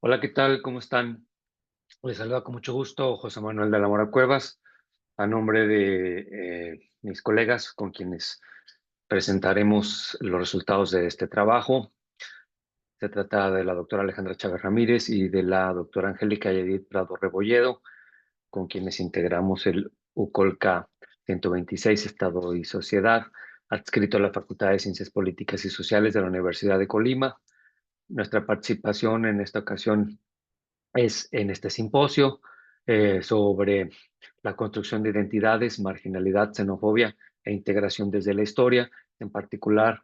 Hola, ¿qué tal? ¿Cómo están? Les saluda con mucho gusto José Manuel de la Mora Cuevas, a nombre de mis colegas con quienes presentaremos los resultados de este trabajo. Se trata de la doctora Alejandra Chávez Ramírez y de la doctora Angélica Yedid Prado Rebolledo, con quienes integramos el UCOLCA 126, Estado y Sociedad, adscrito a la Facultad de Ciencias Políticas y Sociales de la Universidad de Colima. Nuestra participación en esta ocasión es en este simposio sobre la construcción de identidades, marginalidad, xenofobia e integración desde la historia. En particular,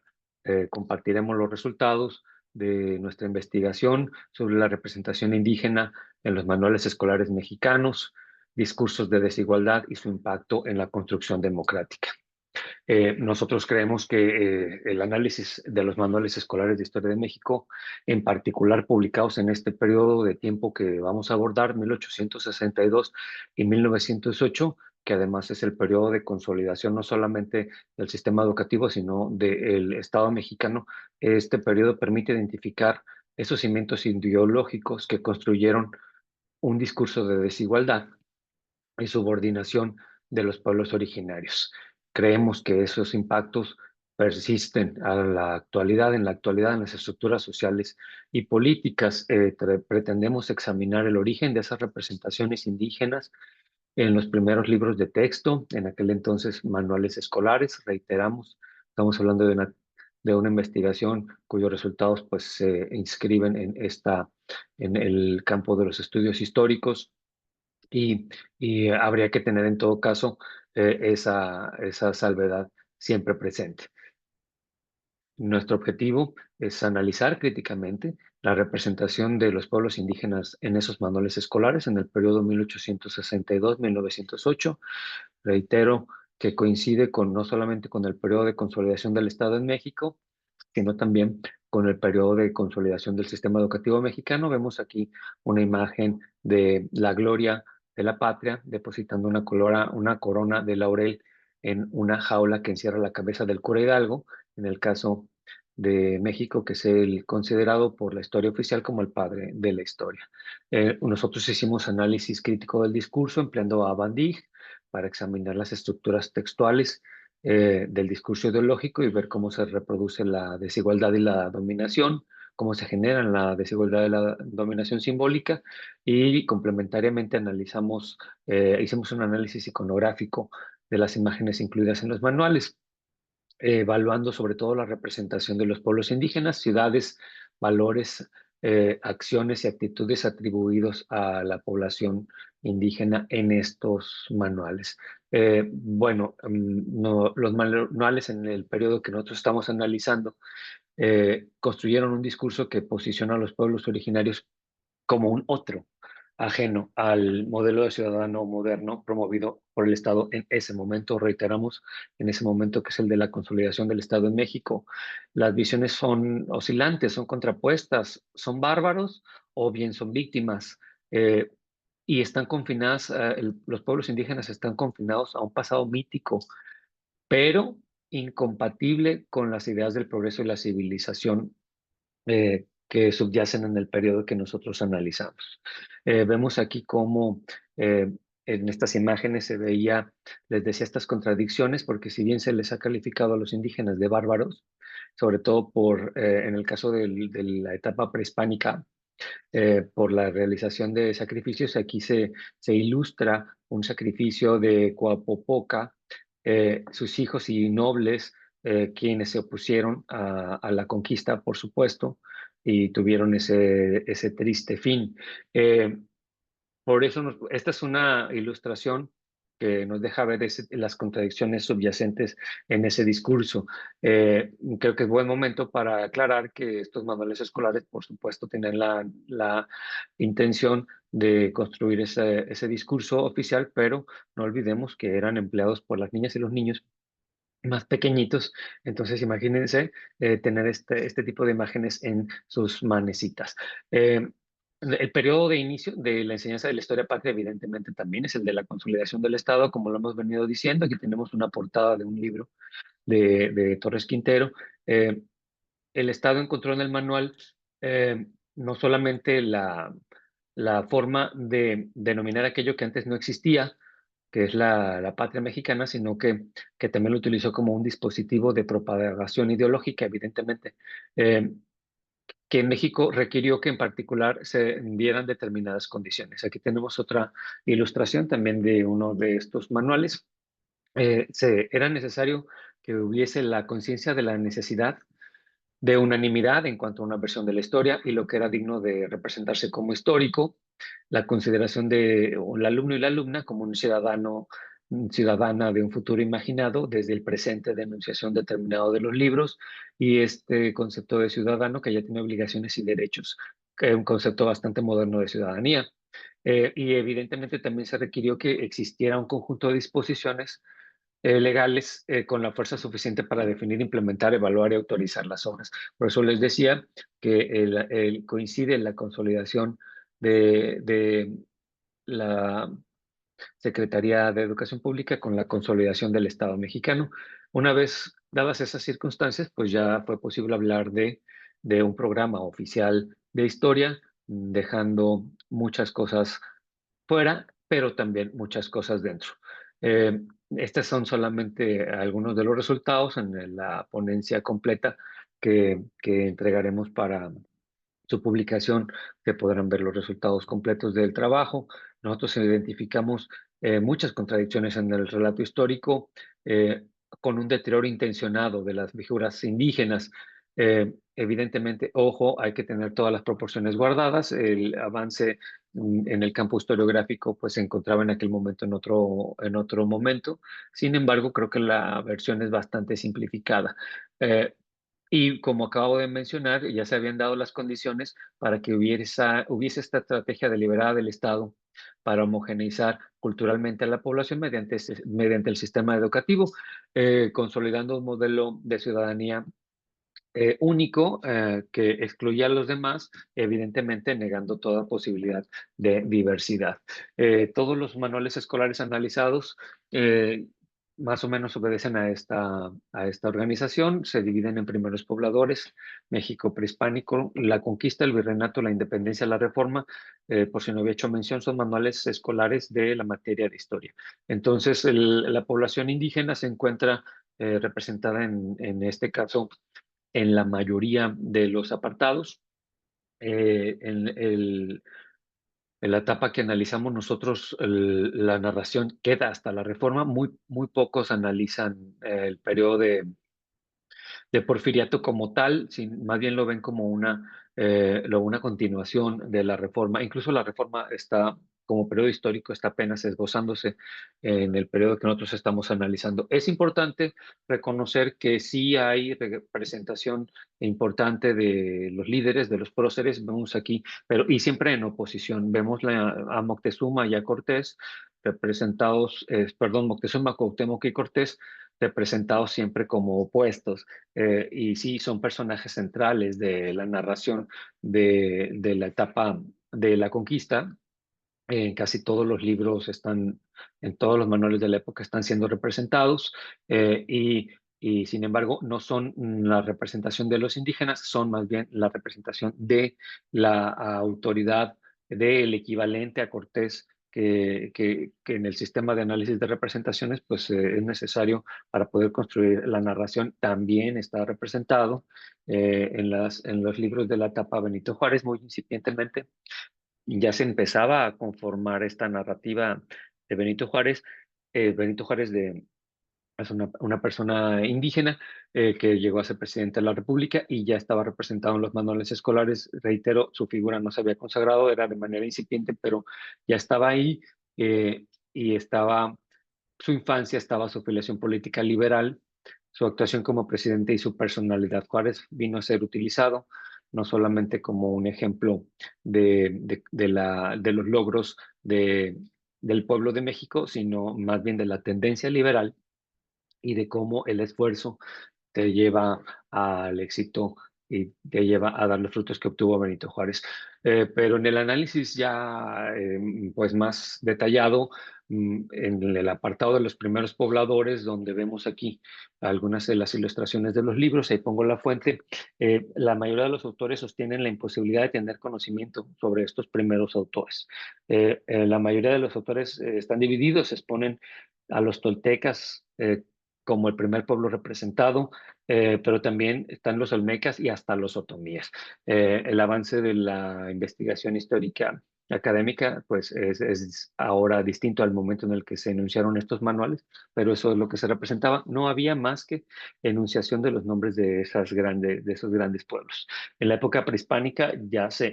compartiremos los resultados de nuestra investigación sobre la representación indígena en los manuales escolares mexicanos, discursos de desigualdad y su impacto en la construcción democrática. Nosotros creemos que el análisis de los manuales escolares de Historia de México, en particular publicados en este periodo de tiempo que vamos a abordar, 1862 y 1908, que además es el periodo de consolidación no solamente del sistema educativo, sino del Estado mexicano, este periodo permite identificar esos cimientos ideológicos que construyeron un discurso de desigualdad y subordinación de los pueblos originarios. Creemos que esos impactos persisten a la actualidad, en las estructuras sociales y políticas. Pretendemos examinar el origen de esas representaciones indígenas en los primeros libros de texto, en aquel entonces manuales escolares. Reiteramos, estamos hablando de una investigación cuyos resultados pues se inscriben en el campo de los estudios históricos y, y habría que tener en todo caso esa salvedad siempre presente. Nuestro objetivo es analizar críticamente la representación de los pueblos indígenas en esos manuales escolares en el periodo 1862-1908. Reitero que coincide con no solamente con el periodo de consolidación del Estado en México, sino también con el periodo de consolidación del sistema educativo mexicano. Vemos aquí una imagen de la gloria de la patria, depositando una corona de laurel en una jaula que encierra la cabeza del cura Hidalgo, en el caso de México, que es el considerado por la historia oficial como el padre de la historia. Nosotros hicimos análisis crítico del discurso empleando a Van Dijk para examinar las estructuras textuales del discurso ideológico y ver cómo se reproduce la desigualdad y la dominación, cómo se genera la desigualdad y la dominación simbólica, y complementariamente hicimos un análisis iconográfico de las imágenes incluidas en los manuales, evaluando sobre todo la representación de los pueblos indígenas, ciudades, valores, acciones y actitudes atribuidos a la población indígena en estos manuales. Bueno, no, los manuales en el periodo que nosotros estamos analizando construyeron un discurso que posiciona a los pueblos originarios como un otro, ajeno al modelo de ciudadano moderno promovido por el Estado en ese momento. Reiteramos, en ese momento que es el de la consolidación del Estado en México. Las visiones son oscilantes, son contrapuestas, son bárbaros o bien son víctimas. Y están confinadas, los pueblos indígenas están confinados a un pasado mítico, pero incompatible con las ideas del progreso y la civilización que subyacen en el periodo que nosotros analizamos. Vemos aquí cómo en estas imágenes se veía, les decía, estas contradicciones, porque si bien se les ha calificado a los indígenas de bárbaros, sobre todo en el caso de la etapa prehispánica, por la realización de sacrificios, aquí se ilustra un sacrificio de Coapopoca, sus hijos y nobles, quienes se opusieron a la conquista, por supuesto, y tuvieron ese triste fin. Eh, por eso esta es una ilustración que nos deja ver las contradicciones subyacentes en ese discurso. Creo que es buen momento para aclarar que estos manuales escolares, por supuesto, tienen la intención de construir ese discurso oficial, pero no olvidemos que eran empleados por las niñas y los niños más pequeñitos. Entonces, imagínense tener este tipo de imágenes en sus manecitas. El periodo de inicio de la enseñanza de la historia patria, evidentemente, también es el de la consolidación del Estado, como lo hemos venido diciendo. Aquí tenemos una portada de un libro de Torres Quintero. El Estado encontró en el manual no solamente la forma de denominar aquello que antes no existía, que es la patria mexicana, sino que también lo utilizó como un dispositivo de propagación ideológica, evidentemente, eh, que en México requirió que en particular se dieran determinadas condiciones. Aquí tenemos otra ilustración también de uno de estos manuales. Era necesario que hubiese la conciencia de la necesidad de unanimidad en cuanto a una versión de la historia y lo que era digno de representarse como histórico, la consideración de el alumno y la alumna como un ciudadano, ciudadana de un futuro imaginado desde el presente de enunciación determinado de los libros y este concepto de ciudadano que ya tiene obligaciones y derechos, que es un concepto bastante moderno de ciudadanía. Y evidentemente también se requirió que existiera un conjunto de disposiciones legales con la fuerza suficiente para definir, implementar, evaluar y autorizar las obras. Por eso les decía que coincide la consolidación de la Secretaría de Educación Pública con la consolidación del Estado mexicano. Una vez dadas esas circunstancias, pues ya fue posible hablar de un programa oficial de historia, dejando muchas cosas fuera, pero también muchas cosas dentro. Eh, Estos son solamente algunos de los resultados en la ponencia completa que entregaremos para su publicación, que podrán ver los resultados completos del trabajo. Nosotros identificamos muchas contradicciones en el relato histórico, con un deterioro intencionado de las figuras indígenas. Evidentemente, ojo, hay que tener todas las proporciones guardadas. El avance en el campo historiográfico pues se encontraba en aquel momento en otro momento. Sin embargo, creo que la versión es bastante simplificada. Eh, y como acabo de mencionar, ya se habían dado las condiciones para que hubiese esta estrategia deliberada del Estado para homogeneizar culturalmente a la población mediante el sistema educativo, consolidando un modelo de ciudadanía único que excluía a los demás, evidentemente negando toda posibilidad de diversidad. Todos los manuales escolares analizados más o menos obedecen a esta organización, se dividen en primeros pobladores, México prehispánico, la conquista, el virreinato, la independencia, la reforma, por si no había hecho mención, son manuales escolares de la materia de historia. Entonces, la población indígena se encuentra representada en este caso en la mayoría de los apartados. En la etapa que analizamos nosotros, la narración queda hasta la reforma. Muy pocos analizan el periodo de Porfiriato como tal, más bien lo ven como una continuación de la reforma. Incluso la reforma está, como periodo histórico, está apenas esbozándose en el periodo que nosotros estamos analizando. Es importante reconocer que sí hay representación importante de los líderes, de los próceres, vemos aquí, pero y siempre en oposición. Vemos a Moctezuma y a Cortés representados, perdón, Moctezuma, Cuauhtémoc y Cortés representados siempre como opuestos. Y sí, son personajes centrales de la narración de la etapa de la conquista. En casi todos los libros están, en todos los manuales de la época están siendo representados y sin embargo no son la representación de los indígenas, son más bien la representación de la autoridad, del equivalente a Cortés que en el sistema de análisis de representaciones pues es necesario para poder construir la narración. También está representado en los libros de la etapa Benito Juárez, muy incipientemente ya se empezaba a conformar esta narrativa de Benito Juárez. Benito Juárez es una persona indígena que llegó a ser presidente de la República y ya estaba representado en los manuales escolares. Reitero, su figura no se había consagrado, era de manera incipiente, pero ya estaba ahí y estaba su infancia, estaba su afiliación política liberal, su actuación como presidente y su personalidad. Juárez vino a ser utilizado no solamente como un ejemplo de los logros del pueblo de México, sino más bien de la tendencia liberal y de cómo el esfuerzo te lleva al éxito y te lleva a dar los frutos que obtuvo Benito Juárez. Pero en el análisis ya pues más detallado, en el apartado de los primeros pobladores, donde vemos aquí algunas de las ilustraciones de los libros, ahí pongo la fuente, la mayoría de los autores sostienen la imposibilidad de tener conocimiento sobre estos primeros autores. La mayoría de los autores están divididos, exponen a los toltecas como el primer pueblo representado, pero también están los olmecas y hasta los otomíes. El avance de la investigación histórica académica, pues es ahora distinto al momento en el que se enunciaron estos manuales, pero eso es lo que se representaba. No había más que enunciación de los nombres de esos grandes pueblos. En la época prehispánica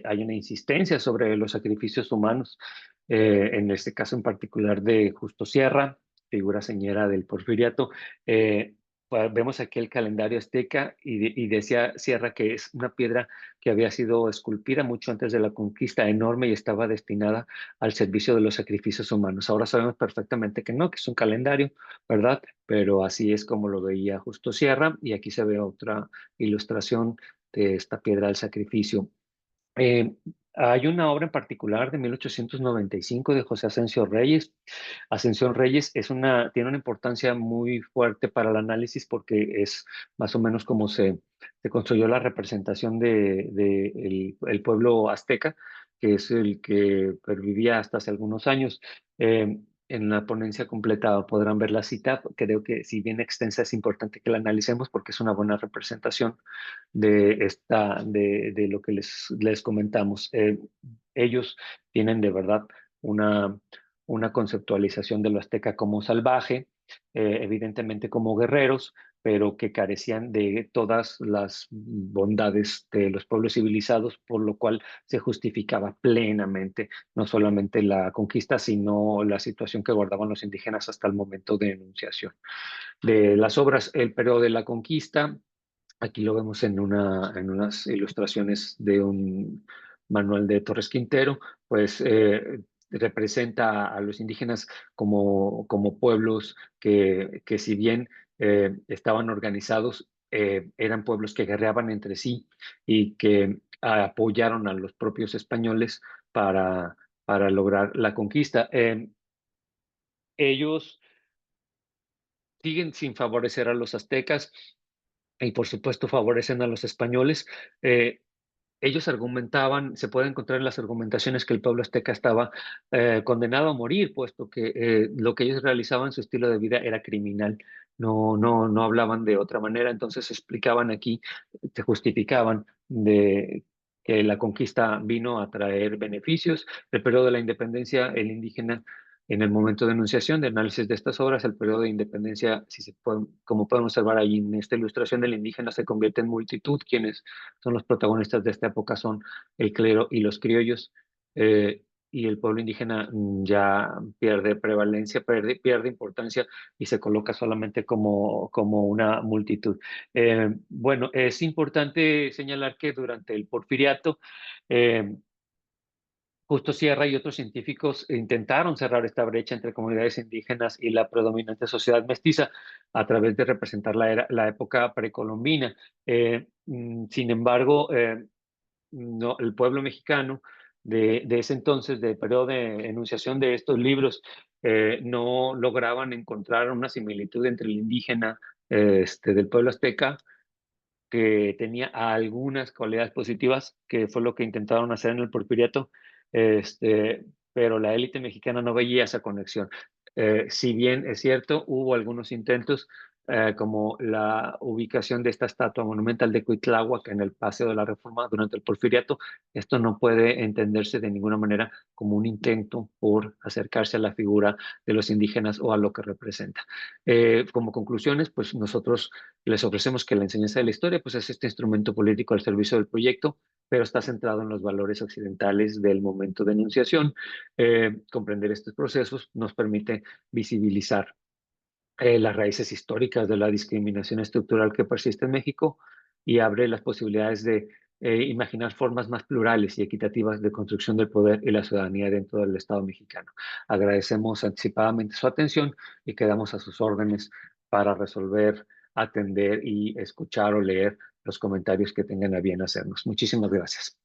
hay una insistencia sobre los sacrificios humanos, en este caso en particular de Justo Sierra, figura señera del Porfiriato. Pues, vemos aquí el calendario azteca y decía Sierra que es una piedra que había sido esculpida mucho antes de la conquista, enorme, y estaba destinada al servicio de los sacrificios humanos. Ahora sabemos perfectamente que no, que es un calendario, ¿verdad? Pero así es como lo veía Justo Sierra, y aquí se ve otra ilustración de esta piedra del sacrificio. Eh, Hay una obra en particular de 1895 de José Asensio Reyes. Ascensión Reyes tiene una importancia muy fuerte para el análisis porque es más o menos como se construyó la representación el pueblo azteca, que es el que pervivía hasta hace algunos años. En la ponencia completa podrán ver la cita. Creo que si bien extensa es importante que la analicemos porque es una buena representación de lo que les comentamos. Ellos tienen de verdad una, una conceptualización de lo azteca como salvaje, evidentemente como guerreros, pero que carecían de todas las bondades de los pueblos civilizados, por lo cual se justificaba plenamente no solamente la conquista, sino la situación que guardaban los indígenas hasta el momento de enunciación. De las obras, el periodo de la conquista, aquí lo vemos en unas ilustraciones de un manual de Torres Quintero, pues representa a los indígenas como pueblos que si bien estaban organizados, eran pueblos que guerreaban entre sí y que apoyaron a los propios españoles para, para lograr la conquista. Ellos siguen sin favorecer a los aztecas y por supuesto favorecen a los españoles. Eh, Ellos argumentaban, se puede encontrar en las argumentaciones que el pueblo azteca estaba condenado a morir, puesto que lo que ellos realizaban, su estilo de vida era criminal. No hablaban de otra manera, entonces explicaban aquí, se justificaban de que la conquista vino a traer beneficios. El periodo de la independencia, el indígena, en el momento de enunciación, de análisis de estas obras, el periodo de independencia, si se puede, como pueden observar ahí en esta ilustración del indígena, se convierte en multitud. Quienes son los protagonistas de esta época son el clero y los criollos, y el pueblo indígena ya pierde prevalencia, pierde importancia y se coloca solamente como una multitud. Bueno, es importante señalar que durante el Porfiriato, eh, Justo Sierra y otros científicos intentaron cerrar esta brecha entre comunidades indígenas y la predominante sociedad mestiza a través de representar la época precolombina. Sin embargo, no, el pueblo mexicano de ese entonces, del periodo de enunciación de estos libros, no lograban encontrar una similitud entre el indígena del pueblo azteca, que tenía algunas cualidades positivas, que fue lo que intentaron hacer en el Porfiriato, pero la élite mexicana no veía esa conexión. Si bien es cierto, hubo algunos intentos, como la ubicación de esta estatua monumental de Cuitláhuac en el Paseo de la Reforma durante el Porfiriato, esto no puede entenderse de ninguna manera como un intento por acercarse a la figura de los indígenas o a lo que representa. Como conclusiones, pues nosotros les ofrecemos que la enseñanza de la historia pues, es este instrumento político al servicio del proyecto, pero está centrado en los valores occidentales del momento de enunciación. Comprender estos procesos nos permite visibilizar las raíces históricas de la discriminación estructural que persiste en México y abre las posibilidades de imaginar formas más plurales y equitativas de construcción del poder y la ciudadanía dentro del Estado mexicano. Agradecemos anticipadamente su atención y quedamos a sus órdenes para resolver, atender y escuchar o leer los comentarios que tengan a bien hacernos. Muchísimas gracias.